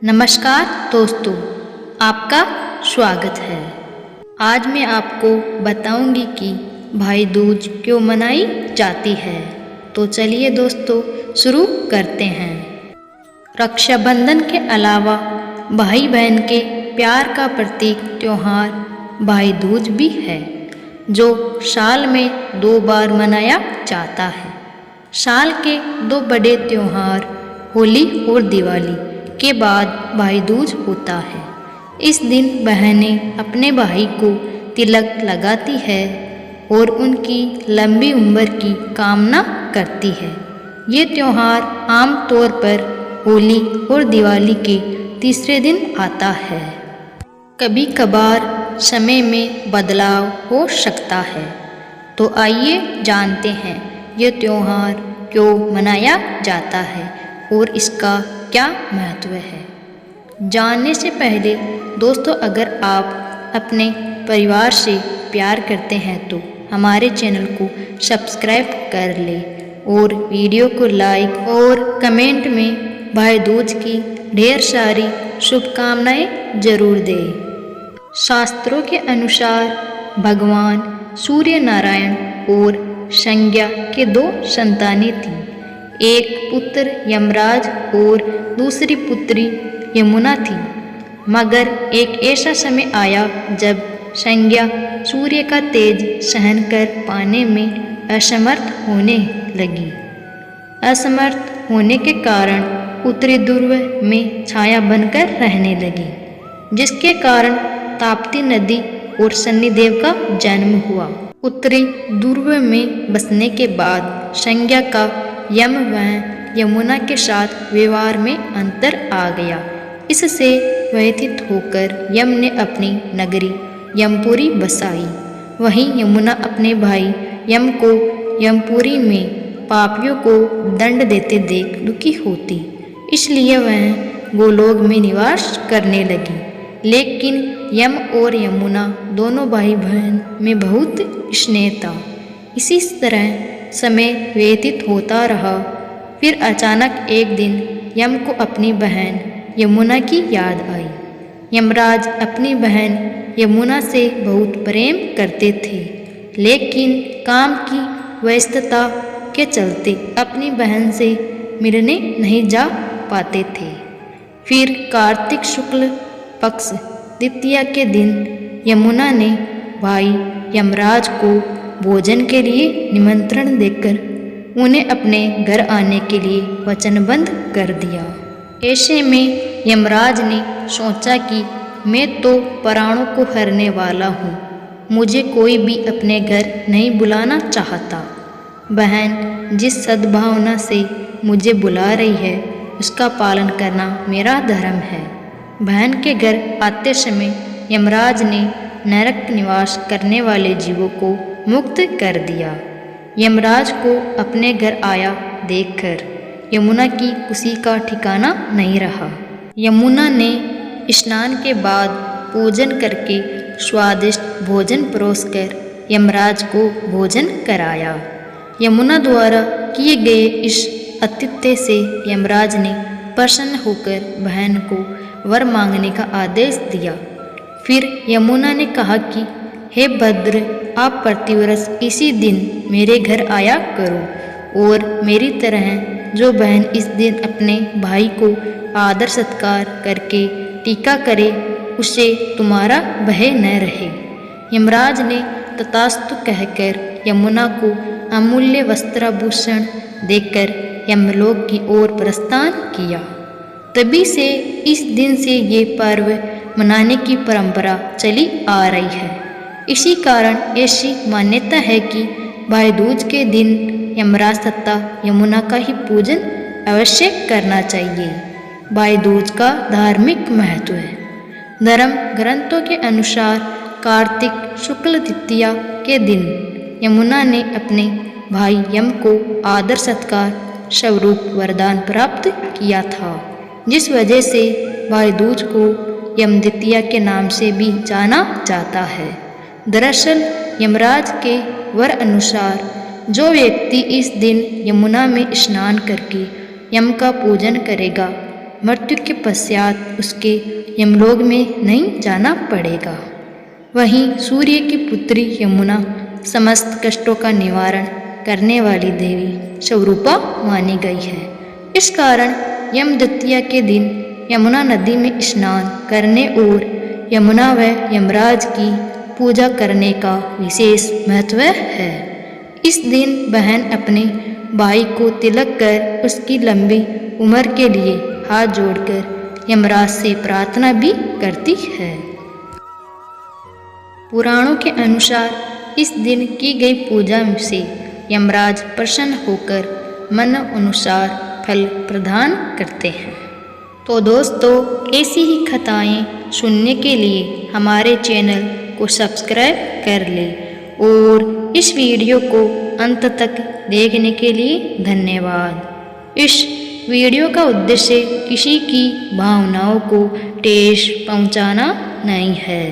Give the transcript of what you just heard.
नमस्कार दोस्तों, आपका स्वागत है। आज मैं आपको बताऊंगी कि भाई दूज क्यों मनाई जाती है। तो चलिए दोस्तों शुरू करते हैं। रक्षाबंधन के अलावा भाई बहन के प्यार का प्रतीक त्योहार भाई दूज भी है, जो साल में 2 बार मनाया जाता है। साल के 2 बड़े त्योहार होली और दिवाली के बाद भाई दूज होता है। इस दिन बहनें अपने भाई को तिलक लगाती है और उनकी लंबी उम्र की कामना करती है। ये त्योहार आम तौर पर होली और दिवाली के तीसरे दिन आता है। कभी कभार समय में बदलाव हो सकता है। तो आइए जानते हैं ये त्योहार क्यों मनाया जाता है और इसका क्या महत्व है। जानने से पहले दोस्तों, अगर आप अपने परिवार से प्यार करते हैं तो हमारे चैनल को सब्सक्राइब कर लें और वीडियो को लाइक और कमेंट में भाई दूज की ढेर सारी शुभकामनाएं जरूर दें। शास्त्रों के अनुसार भगवान सूर्य नारायण और संज्ञा के 2 संतानें थीं। एक पुत्र यमराज और दूसरी पुत्री यमुना थी। मगर एक ऐसा समय आया जब संज्ञा सूर्य का तेज सहन कर पाने में असमर्थ होने लगी। असमर्थ होने के कारण उत्तरी ध्रुव में छाया बनकर रहने लगी, जिसके कारण ताप्ती नदी और शनिदेव का जन्म हुआ। उत्तरी ध्रुव में बसने के बाद संज्ञा का यम व यमुना के साथ व्यवहार में अंतर आ गया। इससे व्यथित होकर यम ने अपनी नगरी यमपुरी बसाई। वहीं यमुना अपने भाई यम को यमपुरी में पापियों को दंड देते देख दुखी होती, इसलिए वह गोलोक में निवास करने लगी। लेकिन यम और यमुना दोनों भाई बहन में बहुत स्नेह था। इसी तरह समय व्यतीत होता रहा। फिर अचानक एक दिन यम को अपनी बहन यमुना की याद आई। यमराज अपनी बहन यमुना से बहुत प्रेम करते थे, लेकिन काम की व्यस्तता के चलते अपनी बहन से मिलने नहीं जा पाते थे। फिर कार्तिक शुक्ल पक्ष द्वितीया के दिन यमुना ने भाई यमराज को भोजन के लिए निमंत्रण देकर उन्हें अपने घर आने के लिए वचनबद्ध कर दिया। ऐसे में यमराज ने सोचा कि मैं तो प्राणों को हरने वाला हूँ, मुझे कोई भी अपने घर नहीं बुलाना चाहता। बहन जिस सद्भावना से मुझे बुला रही है उसका पालन करना मेरा धर्म है। बहन के घर आते समय यमराज ने नरक निवास करने वाले जीवों को मुक्त कर दिया। यमराज को अपने घर आया देखकर यमुना की खुशी का ठिकाना नहीं रहा। यमुना ने स्नान के बाद पूजन करके स्वादिष्ट भोजन परोसकर यमराज को भोजन कराया। यमुना द्वारा किए गए इस आतिथ्य से यमराज ने प्रसन्न होकर बहन को वर मांगने का आदेश दिया। फिर यमुना ने कहा कि हे भद्र, आप प्रतिवर्ष इसी दिन मेरे घर आया करो और मेरी तरह जो बहन इस दिन अपने भाई को आदर सत्कार करके टीका करे उसे तुम्हारा भय न रहे। यमराज ने तथास्तु कहकर यमुना को अमूल्य वस्त्राभूषण देकर यमलोक की ओर प्रस्थान किया। तभी से इस दिन से ये पर्व मनाने की परंपरा चली आ रही है। इसी कारण ऐसी मान्यता है कि भाई दूज के दिन यमराज तथा यमुना का ही पूजन अवश्य करना चाहिए। भाई दूज का धार्मिक महत्व है। धर्म ग्रंथों के अनुसार कार्तिक शुक्ल द्वितीया के दिन यमुना ने अपने भाई यम को आदर सत्कार स्वरूप वरदान प्राप्त किया था, जिस वजह से भाई दूज को यम द्वितीया के नाम से भी जाना जाता है। दरअसल यमराज के वर अनुसार जो व्यक्ति इस दिन यमुना में स्नान करके यम का पूजन करेगा मृत्यु के पश्चात उसके यमलोक में नहीं जाना पड़ेगा। वहीं सूर्य की पुत्री यमुना समस्त कष्टों का निवारण करने वाली देवी स्वरूपा मानी गई है। इस कारण यम द्वितीया के दिन यमुना नदी में स्नान करने और यमुना व यमराज की पूजा करने का विशेष महत्व है। इस दिन बहन अपने भाई को तिलक कर उसकी लंबी उम्र के लिए हाथ जोड़कर यमराज से प्रार्थना भी करती है। पुराणों के अनुसार इस दिन की गई पूजा से यमराज प्रसन्न होकर मन अनुसार फल प्रदान करते हैं। तो दोस्तों, ऐसी ही कथाएं सुनने के लिए हमारे चैनल को सब्सक्राइब कर लें और इस वीडियो को अंत तक देखने के लिए धन्यवाद। इस वीडियो का उद्देश्य किसी की भावनाओं को ठेस पहुंचाना नहीं है।